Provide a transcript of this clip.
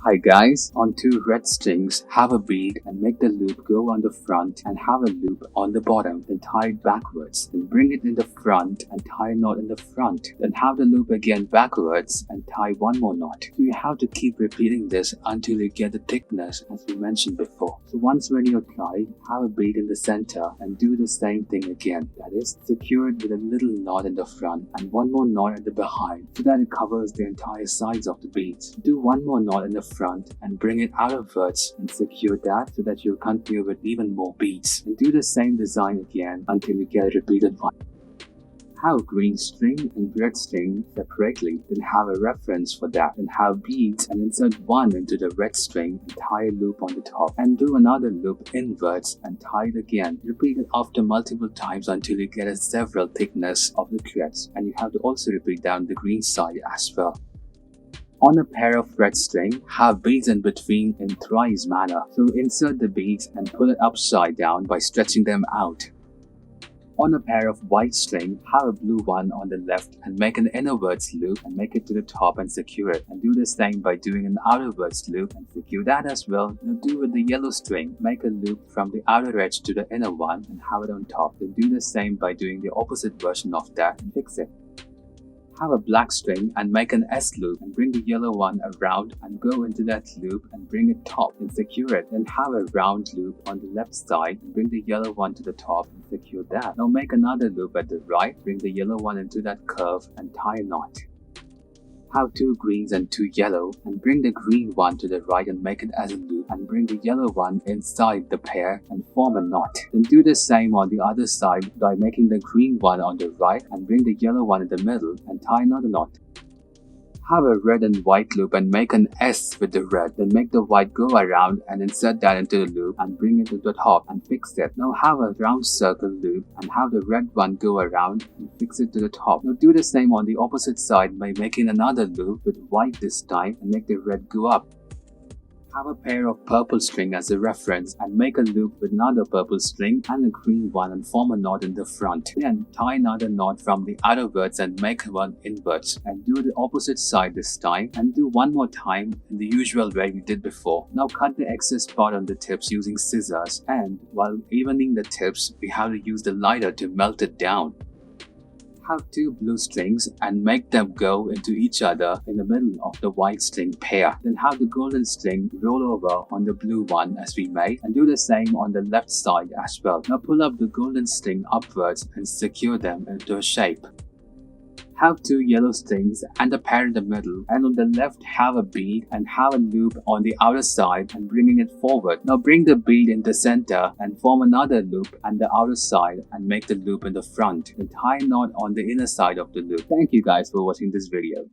Hi guys, on two red strings, have a bead and make the loop go on the front and have a loop on the bottom, then tie it backwards, then bring it in the front and tie a knot in the front, then have the loop again backwards and tie one more knot. So you have to keep repeating this until you get the thickness as we mentioned before. So once when you're tied, have a bead in the center and do the same thing again. That is, secure it with a little knot in the front and one more knot at the behind so that it covers the entire sides of the beads. Do one more knot in the front and bring it outwards and secure that so that you'll continue with even more beads. And do the same design again until you get a repeated one. Have green string and red string separately, then have a reference for that, and have beads and insert one into the red string and tie a loop on the top, and do another loop inwards and tie it again. Repeat it after multiple times until you get a several thickness of the threads, and you have to also repeat down the green side as well. On a pair of red string, have beads in between in thrice manner. So insert the beads and pull it upside down by stretching them out. On a pair of white string, have a blue one on the left and make an innerwards loop and make it to the top and secure it. And do the same by doing an outerwards loop and secure that as well. Now do with the yellow string, make a loop from the outer edge to the inner one and have it on top. Then do the same by doing the opposite version of that and fix it. Have a black string and make an S loop and bring the yellow one around and go into that loop and bring it top and secure it. Then have a round loop on the left side and bring the yellow one to the top and secure that. Now make another loop at the right, bring the yellow one into that curve and tie a knot. Have two greens and two yellow and bring the green one to the right and make it as a loop and bring the yellow one inside the pair and form a knot. Then do the same on the other side by making the green one on the right and bring the yellow one in the middle and tie another knot. Have a red and white loop and make an S with the red, then make the white go around and insert that into the loop and bring it to the top and fix it. Now have a round circle loop and have the red one go around and fix it to the top. Now do the same on the opposite side by making another loop with white this time and make the red go up. Have a pair of purple string as a reference and make a loop with another purple string and a green one and form a knot in the front. Then tie another knot from the outwards and make one inwards and do the opposite side this time and do one more time in the usual way we did before. Now cut the excess part on the tips using scissors, and while evening the tips we have to use the lighter to melt it down. Have two blue strings and make them go into each other in the middle of the white string pair. Then have the golden string roll over on the blue one as we made and do the same on the left side as well. Now pull up the golden string upwards and secure them into a shape. Have two yellow strings and a pair in the middle, and on the left have a bead and have a loop on the outer side and bringing it forward. Now bring the bead in the center and form another loop on the outer side and make the loop in the front. Then tie a knot on the inner side of the loop. Thank you guys for watching this video.